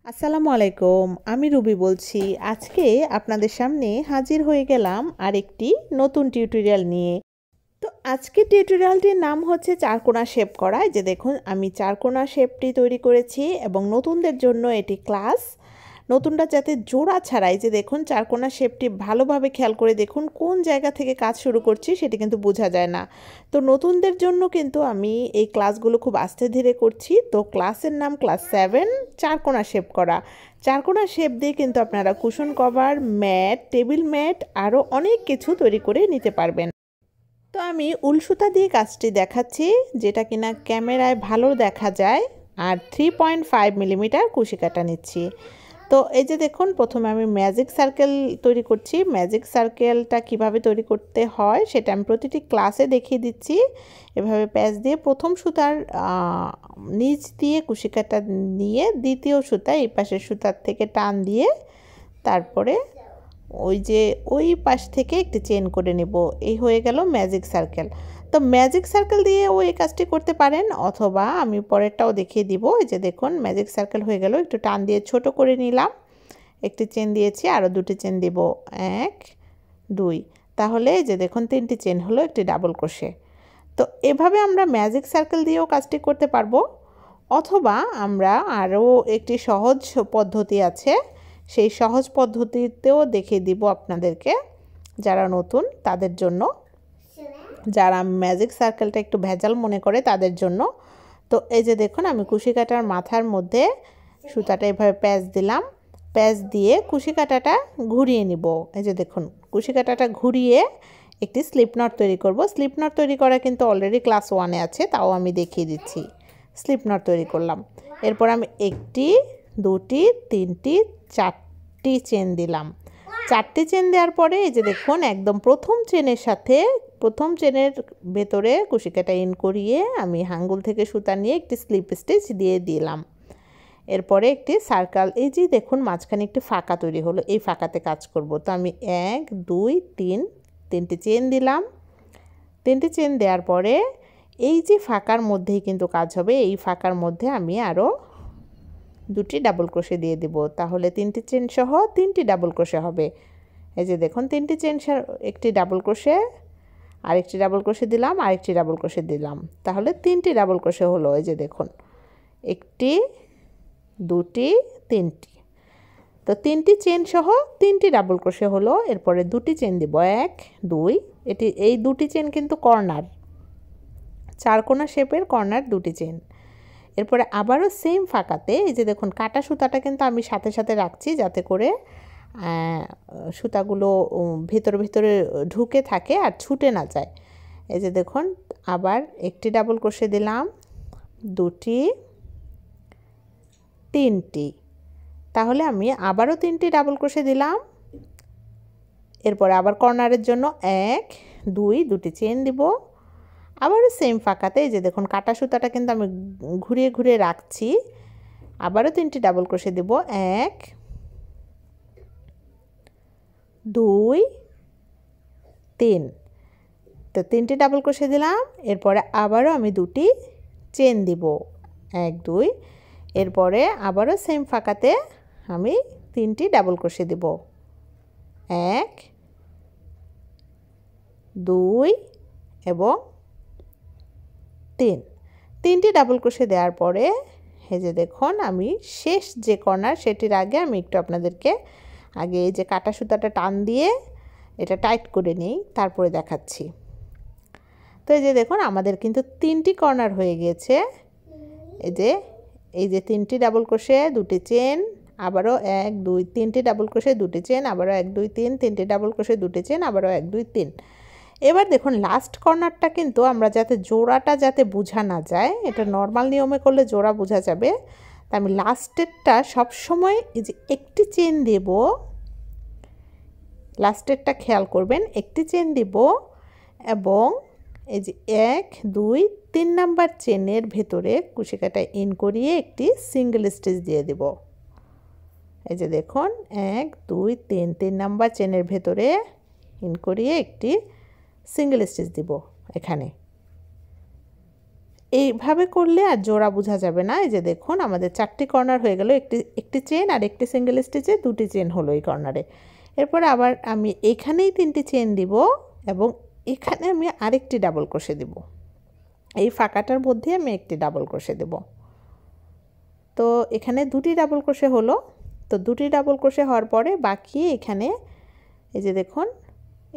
আসসালামু আলাইকুম, আমি রুবি বলছি। আজকে আপনাদের সামনে হাজির হয়ে গেলাম আরেকটি নতুন টিউটোরিয়াল নিয়ে। তো আজকে টিউটোরিয়ালটির নাম হচ্ছে চারকোনা শেপ করা। এই যে দেখুন, আমি চারকোনা শেপটি তৈরি করেছি এবং নতুনদের জন্য এটি ক্লাস। নতুনরা যাতে জোড়া ছাড়াই, যে দেখুন চারকোনা শেপটি ভালোভাবে খেয়াল করে দেখুন কোন জায়গা থেকে কাজ শুরু করছি সেটি কিন্তু বোঝা যায় না। তো নতুনদের জন্য কিন্তু আমি এই ক্লাসগুলো খুব আস্তে ধীরে করছি। তো ক্লাসের নাম ক্লাস 7, চারকোনা শেপ করা। চারকোনা শেপ দিয়ে কিন্তু আপনারা cushion cover, mat, table mat আরও অনেক কিছু তৈরি করে নিতে পারবেন। তো আমি উল সুতা দিয়ে কাজটি দেখাচ্ছি, যেটা কিনা ক্যামেরায় ভালো দেখা যায়। আর 3.5 মিলিমিটার কুশি কাটা নিচ্ছি। তো এই যে দেখুন, প্রথমে আমি ম্যাজিক সার্কেল তৈরি করছি। ম্যাজিক সার্কেলটা কিভাবে তৈরি করতে হয় সেটা আমি প্রতিটি ক্লাসে দেখিয়ে দিচ্ছি। এভাবে প্যাচ দিয়ে প্রথম সুতার নিচ দিয়ে কুশি কাটা নিয়ে দ্বিতীয় সুতা এই পাশের সুতার থেকে টান দিয়ে তারপরে ওই পাশ থেকে একটি চেন করে নেব। এই হয়ে গেল ম্যাজিক সার্কেল। তো ম্যাজিক সার্কেল দিয়ে এই কাজটি করতে পারেন, অথবা আমি পরেরটাও দেখিয়ে দিব। এই যে দেখুন, ম্যাজিক সার্কেল হয়ে গেল, একটু টান দিয়ে ছোট করে নিলাম, একটি চেন দিয়েছি, আরও দুটি চেন দিব, 1 2। তাহলে এই যে দেখুন 3টি চেন হলো, একটি ডাবল ক্রোশে। তো এভাবে আমরা ম্যাজিক সার্কেল দিয়েও কাজটি করতে পারবো, অথবা আমরা আরও একটি সহজ পদ্ধতি আছে, সেই সহজ পদ্ধতিতেও দেখিয়ে দিব আপনাদেরকে, যারা নতুন তাদের জন্য, যারা ম্যাজিক সার্কেলটা একটু ভেজাল মনে করে তাদের জন্য। তো এই যে দেখুন, আমি কুশি কাটার মাথার মধ্যে সুতাটা এভাবে প্যাচ দিলাম, প্যাচ দিয়ে কুশি কাটাটা ঘুরিয়ে নিব। এই যে দেখুন, কুশি কাটাটা ঘুরিয়ে একটি স্লিপ নট তৈরি করব। স্লিপ নট তৈরি করা কিন্তু অলরেডি ক্লাস 1-এ আছে, তাও আমি দেখিয়ে দিচ্ছি। স্লিপ নট তৈরি করলাম, এরপর আমি 1টি 2টি 3টি 4টি চেন দিলাম। 4টি চেন দেওয়ার পরে এই যে দেখুন, একদম প্রথম চেনের সাথে প্রথম চেনের ভেতরে কুশি কাটা ইন করিয়ে আমি আঙ্গুল থেকে সুতা নিয়ে একটি স্লিপ স্টিচ দিয়ে দিলাম। এরপরে একটি সার্কেল, এই যে দেখুন মাঝখানে একটি ফাঁকা তৈরি হলো, এই ফাঁকাতে কাজ করব। তো আমি 1 2 3 3টি চেন দিলাম। 3টি চেন দেওয়ার পরে এই যে ফাঁকার মধ্যেই কিন্তু কাজ হবে, এই ফাঁকার মধ্যে আমি আরও 2টি ডাবল ক্রোশে দিয়ে দিব। তাহলে 3টি চেন সহ 3টি ডাবল ক্রোশে হবে। এই যে দেখুন, 3টি চেন, একটি ডাবল ক্রোশে, আরেকটি ডাবল ক্রোশে দিলাম, আরেকটি ডাবল ক্রোশে দিলাম, তাহলে 3টি ডাবল ক্রোশে হলো। এই যে দেখুন, 1টি 2টি 3টি। তো 3টি চেন সহ 3টি ডাবল ক্রোশে হলো। এরপরে 2টি চেন দিব, 1 2। এই 2টি চেন কিন্তু কর্নার, চারকোনা শেপের কর্নার 2টি চেন। এরপরে আবারও সেম ফাঁকাতে এই যে দেখুন, কাটা সুতাটা কিন্তু আমি সাথে সাথে রাখছি, যাতে করে সুতাগুলো ভেতরে ভেতরে ঢুকে থাকে আর ছুটে না যায়। এই যে দেখুন, আবার একটি ডাবল ক্রোশে দিলাম, 2টি 3টি, তাহলে আমি আবারও 3টি ডাবল ক্রোশে দিলাম। এরপরে আবার কর্নারের জন্য 1 2 2টি চেন দিব, আবারও সেম ফাঁকাতে এই যে দেখুন, কাটা সুতাটা কিন্তু আমি ঘুরিয়ে ঘুরিয়ে রাখছি, আবারও 3টি ডাবল ক্রোশে দেব, 1 2 3। তো 3টি ডাবল ক্রোশে দিলাম, এরপরে আবারও আমি 2টি চেন দিব, 1 2। এরপরে আবারও সেম ফাঁকাতে আমি 3টি ডাবল ক্রোশে দেব, 1 2 এবং 3টি ডাবল ক্রোশে দেওয়ার পরে এই যে দেখুন, আমি শেষ যে কর্নার সেটির আগে আমি একটু আপনাদেরকে আগে এই যে কাটা সুতাটা টান দিয়ে এটা টাইট করে নিই, তারপরে দেখাচ্ছি। তো এই যে দেখুন, আমাদের কিন্তু 3টি কর্নার হয়ে গিয়েছে। এই যে 3টি ডাবল ক্রোশে, 2টি চেন, আবারও 1 2 3টি ডাবল ক্রোশে, 2টি চেন, আবারও 1 2 3 3টি ডাবল ক্রোশে, 2টি চেন, আবারও 1 2 3। এবার দেখুন, লাস্ট কর্নারটা কিন্তু আমরা যাতে জোড়াটা যাতে বোঝা না যায়, এটা নর্মাল নিয়মে করলে জোড়া বোঝা যাবে, তা আমি লাস্টেরটা সবসময় এই যে একটি চেন দেব, লাস্টেরটা খেয়াল করবেন, একটি চেন দেব এবং এই যে 1 2 3 নাম্বার চেনের ভেতরে কুশি কাটা ইন করিয়ে একটি সিঙ্গেল স্টিচ দিয়ে দেব। এই যে দেখুন, 1 2 3 3 নাম্বার চেনের ভেতরে ইন করিয়ে একটি সিঙ্গেল স্টিচ দিব এখানে। এইভাবে করলে আর জোড়া বোঝা যাবে না। এই যে দেখুন আমাদের 4টি কর্নার হয়ে গেল, একটি চেন আর একটি সিঙ্গেল স্টিচে 2টি চেন হলো এই কর্নারে। এরপরে আবার আমি এখানেই 3টি চেন দিব এবং এখানে আমি আরেকটি ডাবল ক্রোশে দিব। এই ফাঁকাটার মধ্যে আমি একটি ডাবল ক্রোশে দেব। তো এখানে 2টি ডাবল ক্রোশে হলো। তো 2টি ডাবল ক্রোশে হওয়ার পরে বাকি এখানে এই যে দেখুন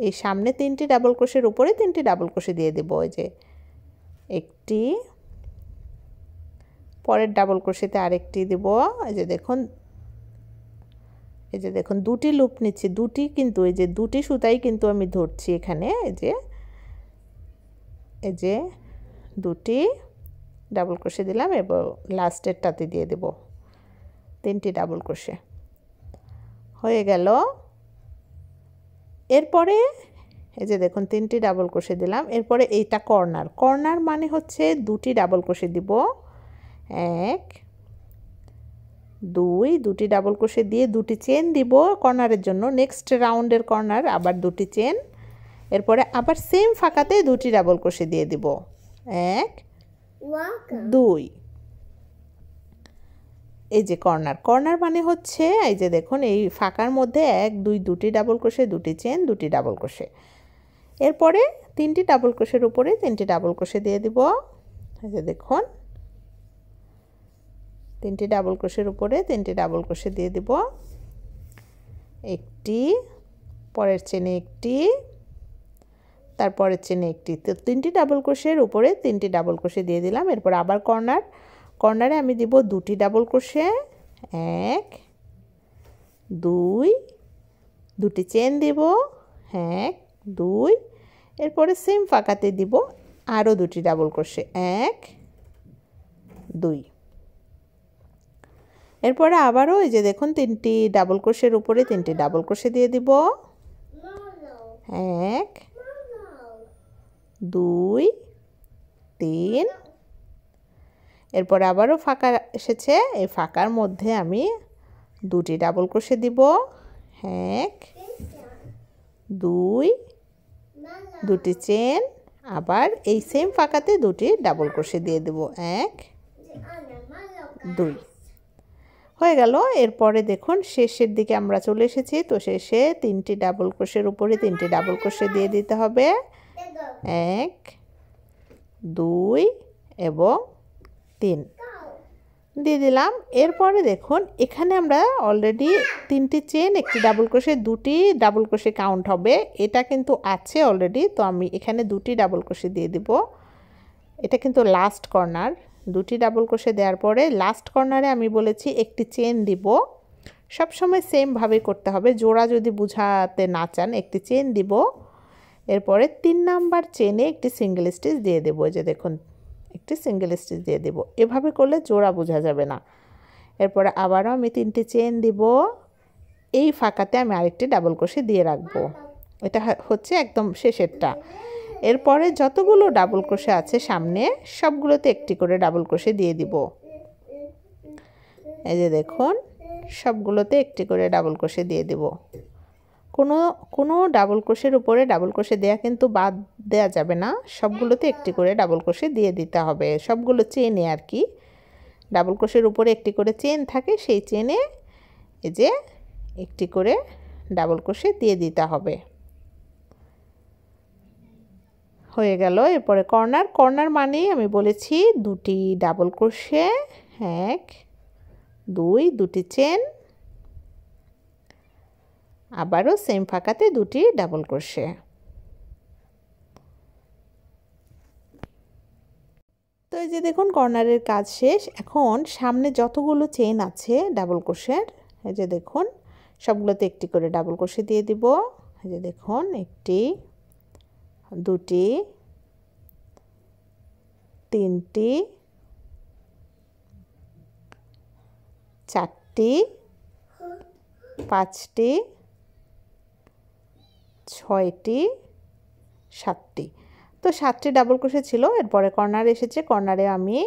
এই সামনে 3টি ডাবল ক্রোশের উপরে 3টি ডাবল ক্রোশে দিয়ে দেব। এই যে একটি, পরের ডাবল ক্রোশেতে আরেকটি দেব। এই যে দেখুন 2টি লুপ নিচ্ছি, 2টি কিন্তু এই যে 2টি সুতাই কিন্তু আমি ধরছি এখানে। এই যে 2টি ডাবল ক্রোশে দিলাম এবং লাস্টেরটাতে দিয়ে দেব 3টি ডাবল ক্রোশে। হয়ে গেল। এরপরে এই যে দেখুন 3টি ডাবল ক্রোশে দিলাম। এরপরে এইটা কর্নার মানে হচ্ছে 2টি ডাবল ক্রোশে দিব। 1 2, 2টি ডাবল ক্রোশে দিয়ে 2টি চেন দিব কর্নারের জন্য। নেক্সট রাউন্ডের কর্নার আবার 2টি চেন। এরপরে আবার সেম ফাঁকাতে 2টি ডাবল ক্রোশে দিয়ে দিব। 1 2। এই যে কর্নার মানে হচ্ছে এই যে দেখুন এই ফাঁকার মধ্যে 1 2 2টি ডাবল ক্রোশে, 2টি চেন, 2টি ডাবল ক্রোশে। এরপরে 3টি ডাবল ক্রোশের উপরে 3টি ডাবল ক্রোশে দিয়ে দিব। এই যে দেখুন 3টি ডাবল ক্রোশের উপরে 3টি ডাবল ক্রোশে দিয়ে দিব। একটি, পরের চেনে একটি, তারপরের চেনে একটি। তো 3টি ডাবল ক্রোশের উপরে 3টি ডাবল ক্রোশে দিয়ে দিলাম। এরপর আবার কর্নারে আমি দিব 2টি ডাবল ক্রোশে, 1 2, 2টি চেন দিব, 1 2। এরপরে সেম ফাঁকাতে দিব আরও 2টি ডাবল ক্রোশে, 1 2। এরপরে আবারও এই যে দেখুন 3টি ডাবল ক্রোশের উপরে 3টি ডাবল ক্রোশে দিয়ে দিব। 1 2 3। এরপরে আবারও ফাঁকা এসেছে, এই ফাঁকার মধ্যে আমি 2টি ডাবল ক্রোশে দিব। 1 2, 2টি চেন, আবার এই সেম ফাঁকাতে 2টি ডাবল ক্রোশে দিয়ে দেব। 1 2 হয়ে গেল। এরপরে দেখুন শেষের দিকে আমরা চলে এসেছি। তো শেষে 3টি ডাবল ক্রোশের উপরে 3টি ডাবল ক্রোশে দিয়ে দিতে হবে। 1 2 এবং 3 দিয়ে দিলাম। এরপরে দেখুন এখানে আমরা অলরেডি 3টি চেন, একটি ডাবল ক্রোশে, 2টি ডাবল ক্রোশে কাউন্ট হবে। এটা কিন্তু আছে অলরেডি। তো আমি এখানে 2টি ডাবল ক্রোশে দিয়ে দিব। এটা কিন্তু লাস্ট কর্নার। 2টি ডাবল ক্রোশে দেওয়ার পরে লাস্ট কর্নারে আমি বলেছি একটি চেন দিব। সবসময় সেমভাবে করতে হবে, জোড়া যদি বুঝাতে না চান একটি চেন দিব। এরপরে 3 নাম্বার চেনে একটি সিঙ্গেল স্টিচ দিয়ে দেবো। এই যে দেখুন একটি সিঙ্গেল স্টিচ দিয়ে দেব। এভাবে করলে জোড়া বোঝা যাবে না। এরপরে আবারও আমি 3টি চেন দিব। এই ফাঁকাতে আমি আরেকটি ডাবল ক্রোশে দিয়ে রাখবো। এটা হচ্ছে একদম শেষেরটা। এরপরে যতগুলো ডাবল ক্রোশে আছে সামনে সবগুলোতে একটি করে ডাবল ক্রোশে দিয়ে দিব। এই যে দেখুন সবগুলোতে একটি করে ডাবল ক্রোশে দিয়ে দেব। কোনো ডাবল ক্রোশের উপরে ডাবল ক্রোশে দেয়া কিন্তু বাদ দেয়া যাবে না। সবগুলোতে একটি করে ডাবল ক্রোশে দিয়ে দিতে হবে। সবগুলো চেনে আর কি, ডাবল ক্রোশের উপরে একটি করে চেন থাকে, সেই চেনে এই যে একটি করে ডাবল ক্রোশে দিয়ে দিতে হবে। হয়ে গেল। এরপরে কর্নার মানেই আমি বলেছি 2টি ডাবল ক্রোশে, 1 2, 2টি চেন, আবারও সেম ফাঁকাতে 2টি ডাবল ক্রোশে। তো এই যে দেখুন কর্নারের কাজ শেষ। এখন সামনে যতগুলো চেন আছে ডাবল ক্রোশের, এই যে দেখুন সবগুলোতে একটি করে ডাবল ক্রোশে দিয়ে দিব। এই যে দেখুন একটি, 2টি, 3টি, 4টি, 5টি, 6টি, 7টি। তো 7টি ডাবল ক্রোশে ছিল। এরপরে কর্নার এসেছে, কর্নারে আমি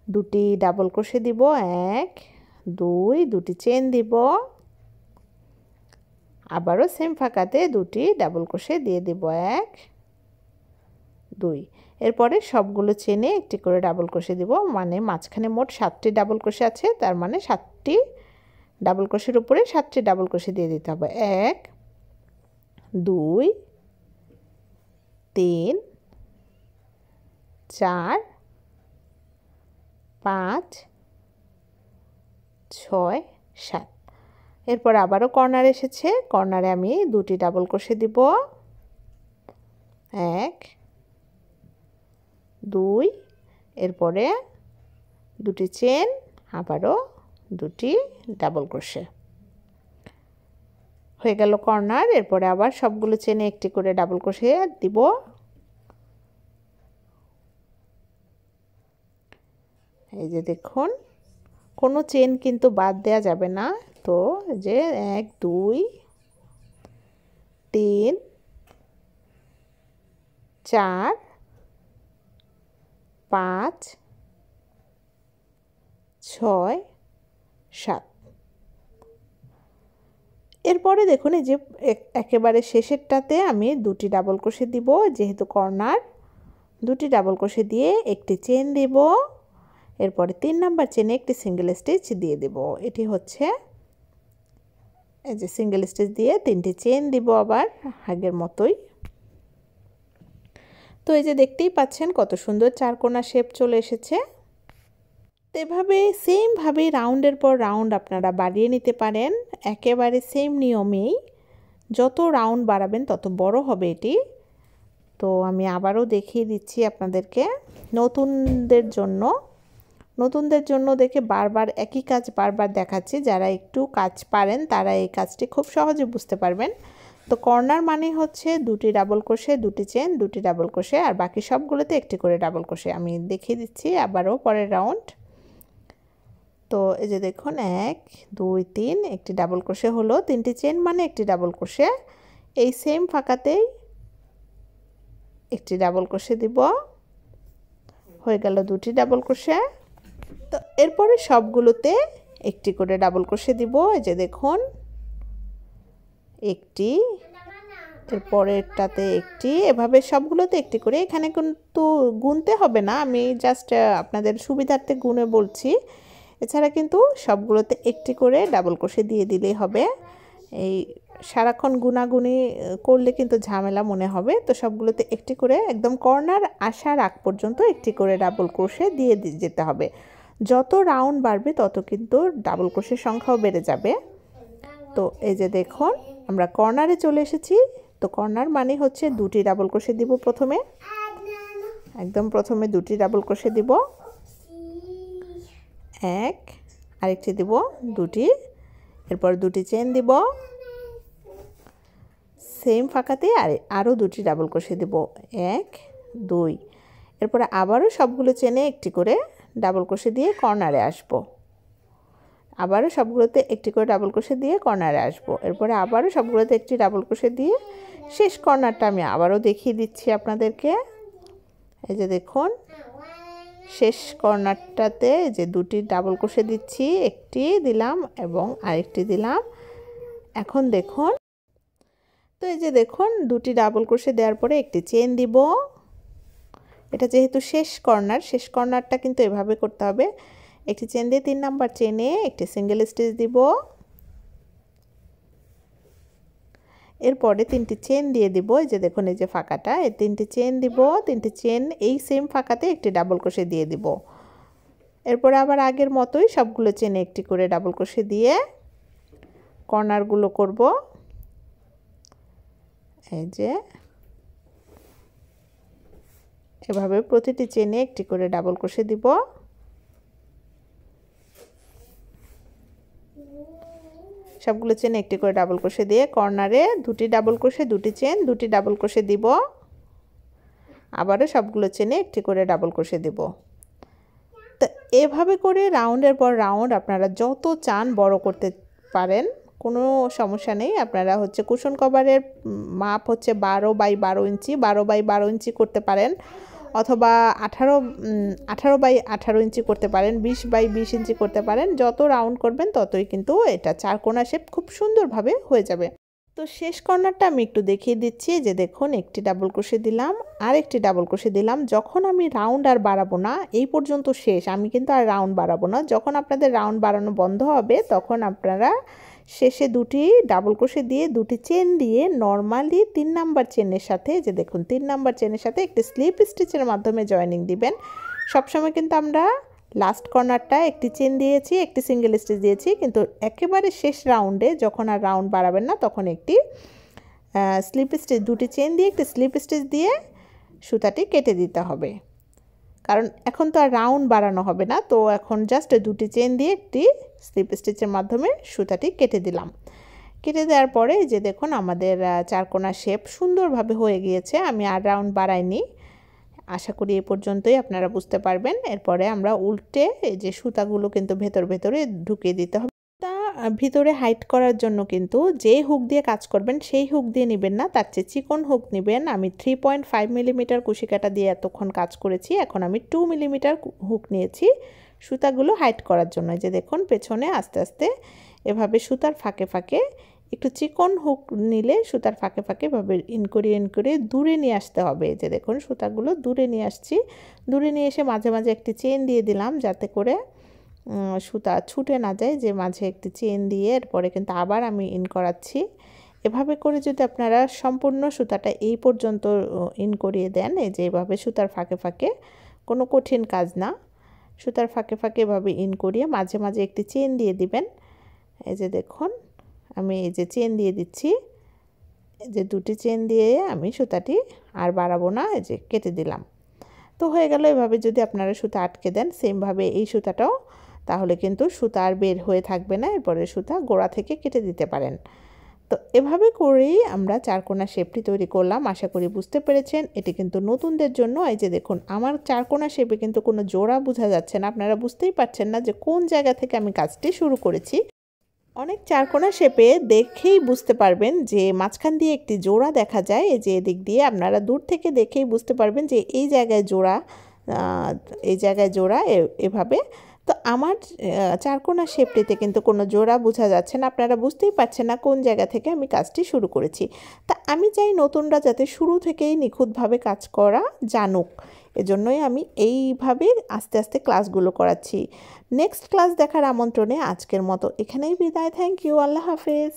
2টি ডাবল ক্রোশে দিব। 1 2, 2টি চেন দিব, আবারও সেম ফাঁকাতে 2টি ডাবল ক্রোশে দিয়ে দিব। 1 2। এরপরে সবগুলো চেনে একটি করে ডাবল ক্রোশে দিব, মানে মাঝখানে মোট 7টি ডাবল ক্রোশে আছে, তার মানে 7টি ডাবল ক্রোশের উপরে 7টি ডাবল ক্রোশে দিয়ে দিতে হবে। 1 2 3 4 5 6 7। এরপর আবারও কর্নার এসেছে, কর্নারে আমি 2টি ডাবল ক্রোশে দিব। 1 2, এরপরে 2টি চেন, আবারও 2টি ডাবল ক্রোশে। হয়ে গেল কর্নার। এরপরে আবার সবগুলো চেনে একটি করে ডাবল ক্রোশে দিব। এই যে দেখুন, কোনো চেন কিন্তু বাদ দেওয়া যাবে না। তো যে 1 2 3 4 5 6 7। এরপরে দেখুন এই যে একেবারে শেষেরটাতে আমি 2টি ডাবল ক্রোশে দিব, যেহেতু কর্নার। 2টি ডাবল ক্রোশে দিয়ে একটি চেন দিব, এরপরে 3 নাম্বার চেনে একটি সিঙ্গেল স্টিচ দিয়ে দেব। এটি হচ্ছে এই যে সিঙ্গেল স্টিচ দিয়ে 3টি চেন দিব আবার আগের মতোই। তো এই যে দেখতেই পাচ্ছেন কত সুন্দর চারকোনা শেপ চলে এসেছে। তো এভাবে সেমভাবে রাউন্ডের পর রাউন্ড আপনারা বাড়িয়ে নিতে পারেন, একেবারে সেম নিয়মেই। যত রাউন্ড বাড়াবেন তত বড় হবে এটি। তো আমি আবারও দেখিয়ে দিচ্ছি আপনাদেরকে, নতুনদের জন্য দেখে বারবার একই কাজ বারবার দেখাচ্ছি। যারা একটু কাজ পারেন তারা এই কাজটি খুব সহজে বুঝতে পারবেন। তো কর্নার মানে হচ্ছে 2টি ডাবল ক্রোশে, 2টি চেন, 2টি ডাবল ক্রোশে, আর বাকি সবগুলোতে একটি করে ডাবল ক্রোশে। আমি দেখিয়ে দিচ্ছি আবারও পরের রাউন্ড। তো এই যে দেখুন 1 2 3, একটি ডাবল ক্রোশে হলো, 3টি চেন মানে একটি ডাবল ক্রোশে। এই সেম ফাঁকাতেই একটি ডাবল ক্রোশে দিব, হয়ে গেল 2টি ডাবল ক্রোশে। তো এরপরে সবগুলোতে একটি করে ডাবল ক্রোশে দিব। এই যে দেখুন একটি, এরপরেরটাতে একটি, এভাবে সবগুলোতে একটি করে। এখানে কিন্তু গুনতে হবে না, আমি জাস্ট আপনাদের সুবিধার্থে গুনে বলছি। এছাড়া কিন্তু সবগুলোতে একটি করে ডাবল ক্রোশে দিয়ে দিলেই হবে। এই সারাক্ষণ গুনাগুনি করলে কিন্তু ঝামেলা মনে হবে। তো সবগুলোতে একটি করে, একদম কর্নার আসার আগ পর্যন্ত একটি করে ডাবল ক্রোশে দিয়ে যেতে হবে। যত রাউন্ড বাড়বে তত কিন্তু ডাবল ক্রোশের সংখ্যাও বেড়ে যাবে। তো এই যে দেখুন আমরা কর্নারে চলে এসেছি। তো কর্নার মানে হচ্ছে 2টি ডাবল ক্রোশে দিব প্রথমে, একদম প্রথমে 2টি ডাবল ক্রোশে দিব, 1, আরেকটি দিব 2টি, এরপর 2টি চেন দিব, সেম ফাঁকাতে আরও 2টি ডাবল ক্রোশে দিব, 1 2। এরপরে আবারও সবগুলো চেনে একটি করে ডাবল ক্রোশে দিয়ে কর্নারে আসব, আবারও সবগুলোতে একটি করে ডাবল ক্রোশে দিয়ে কর্নারে আসব। এরপরে আবারও সবগুলোতে একটি ডাবল ক্রোশে দিয়ে শেষ কর্নারটা আমি আবারও দেখিয়ে দিচ্ছি আপনাদেরকে। এই যে দেখুন শেষ কর্নারটাতে যে 2টি ডাবল ক্রোশে দিচ্ছি, একটি দিলাম এবং আরেকটি দিলাম। এখন দেখুন, তো এই যে দেখুন 2টি ডাবল ক্রোশে দেওয়ার পরে একটি চেন দিব। এটা যেহেতু শেষ কর্নারটা কিন্তু এভাবে করতে হবে। একটি চেন দিয়ে 3 নাম্বার চেনে একটি সিঙ্গেল স্টিচ দিব, এরপরে 3টি চেন দিয়ে দিব। এই যে দেখুন এই যে ফাঁকাটা, এই 3টি চেন দিব, 3টি চেন এই সেম ফাঁকাতে একটি ডাবল ক্রোশে দিয়ে দিব। এরপরে আবার আগের মতোই সবগুলো চেনে একটি করে ডাবল ক্রোশে দিয়ে কর্নারগুলো করব। এই যে এভাবে প্রতিটি চেনে একটি করে ডাবল ক্রোশে দিব। সবগুলো চেনে একটি করে ডাবল ক্রোশে দিয়ে কর্নারে 2টি ডাবল ক্রোশে, 2টি চেন, 2টি ডাবল ক্রোশে দিব, আবারও সবগুলো চেনে একটি করে ডাবল ক্রোশে দিব। তো এভাবে করে রাউন্ডের পর রাউন্ড আপনারা যত চান বড় করতে পারেন, কোনো সমস্যা নেই। আপনারা হচ্ছে কুশন কভারের মাপ হচ্ছে 12 বাই 12 ইঞ্চি, 12 বাই 12 ইঞ্চি করতে পারেন, অথবা 18 বাই 18 ইঞ্চি করতে পারেন, 20 বাই 20 ইঞ্চি করতে পারেন। যত রাউন্ড করবেন ততই কিন্তু এটা চারকোনা শেপ খুব সুন্দরভাবে হয়ে যাবে। তো শেষ কর্নারটা আমি একটু দেখিয়ে দিচ্ছি যে দেখুন একটি ডাবল ক্রোশে দিলাম আর একটি ডাবল ক্রোশে দিলাম। যখন আমি রাউন্ড আর বাড়াবো না, এই পর্যন্ত শেষ, আমি কিন্তু আর রাউন্ড বাড়াবো না। যখন আপনাদের রাউন্ড বাড়ানো বন্ধ হবে তখন আপনারা শেষে দুটি ডাবল ক্রোশে দিয়ে দুটি চেন দিয়ে নর্মালি 3 নাম্বার চেনের সাথে, যে দেখুন 3 নাম্বার চেনের সাথে একটি স্লিপ স্টিচের মাধ্যমে জয়েনিং দিবেন। সবসময় কিন্তু আমরা লাস্ট কর্নারটা একটি চেন দিয়েছি, একটি সিঙ্গেল স্টিচ দিয়েছি, কিন্তু একেবারে শেষ রাউন্ডে যখন আর রাউন্ড বাড়াবেন না তখন একটি স্লিপ স্টিচ, দুটি চেন দিয়ে একটি স্লিপ স্টিচ দিয়ে সুতাটি কেটে দিতে হবে। কারণ এখন তো আর রাউন্ড বাড়ানো হবে না, তো এখন জাস্ট দুটি চেন দিয়ে একটি স্লিপ স্টিচের মাধ্যমে সুতাটি কেটে দিলাম। কেটে দেওয়ার পরে যে দেখুন আমাদের চারকোনা শেপ সুন্দরভাবে হয়ে গিয়েছে। আমি আর রাউন্ড বাড়াইনি। আশা করি এ পর্যন্তই আপনারা বুঝতে পারবেন। এরপরে আমরা উল্টে এই যে সুতাগুলো কিন্তু ভেতরে ঢুকিয়ে দিতে হবে। তা ভিতরে হাইট করার জন্য কিন্তু যে হুক দিয়ে কাজ করবেন সেই হুক দিয়ে নেবেন না, তার চেয়ে চিকন হুক নেবেন। আমি 3.5 মিলিমিটার কুশি কাঁটা দিয়ে এতক্ষণ কাজ করেছি, এখন আমি 2 মিলিমিটার হুক নিয়েছি সুতাগুলো হাইট করার জন্য। যে দেখুন পেছনে আস্তে আস্তে এভাবে সুতার ফাঁকে ফাঁকে একটু চিকন হুক নিলে সুতার ফাঁকে ফাঁকে এভাবে ইন করে দূরে নিয়ে আসতে হবে। যে দেখুন সুতাগুলো দূরে নিয়ে আসছি, দূরে নিয়ে এসে মাঝে মাঝে একটি চেন দিয়ে দিলাম যাতে করে সুতা ছুটে না যায়, যে মাঝে একটি চেন দিয়ে এরপরে কিন্তু আবার আমি ইন করাচ্ছি। এভাবে করে যদি আপনারা সম্পূর্ণ সুতাটা এই পর্যন্ত ইন করিয়ে দেন, এই যে এভাবে সুতার ফাঁকে ফাঁকে, কোনো কঠিন কাজ না, সুতার ফাঁকে ফাঁকে এভাবে ইন করিয়ে মাঝে মাঝে একটি চেন দিয়ে দিবেন। এই যে দেখুন আমি এই যে চেন দিয়ে দিচ্ছি, এই যে দুটি চেন দিয়ে আমি সুতাটি আর বাড়াবো না, এই যে কেটে দিলাম। তো হয়ে গেল। এভাবে যদি আপনারা সুতা আটকে দেন সেমভাবে এই সুতাটাও, তাহলে কিন্তু সুতা আর বের হয়ে থাকবে না, এরপরে সুতা গোড়া থেকে কেটে দিতে পারেন। তো এভাবে করেই আমরা চারকোনা শেপটি তৈরি করলাম। আশা করি বুঝতে পেরেছেন। এটি কিন্তু নতুনদের জন্য। এই যে দেখুন আমার চারকোনা শেপে কিন্তু কোনো জোড়া বোঝা যাচ্ছে না, আপনারা বুঝতেই পারছেন না যে কোন জায়গা থেকে আমি কাজটি শুরু করেছি। অনেক চারকোনা শেপে দেখেই বুঝতে পারবেন যে মাঝখান দিয়ে একটি জোড়া দেখা যায়, এই যে এদিক দিয়ে আপনারা দূর থেকে দেখেই বুঝতে পারবেন যে এই জায়গায় জোড়া, এই জায়গায় জোড়া, এভাবে। তো আমার চারকোনা শেপটিতে কিন্তু কোনো জোড়া বোঝা যাচ্ছে না, আপনারা বুঝতেই পারছেন না কোন জায়গা থেকে আমি কাজটি শুরু করেছি। তা আমি চাই নতুনরা যাতে শুরু থেকেই নিখুঁতভাবে কাজ করা জানুক, এজন্যই আমি এইভাবে আস্তে আস্তে ক্লাসগুলো করাচ্ছি। নেক্সট ক্লাস দেখার আমন্ত্রণে আজকের মতো এখানেই বিদায়। Thank you. আল্লাহ হাফেজ।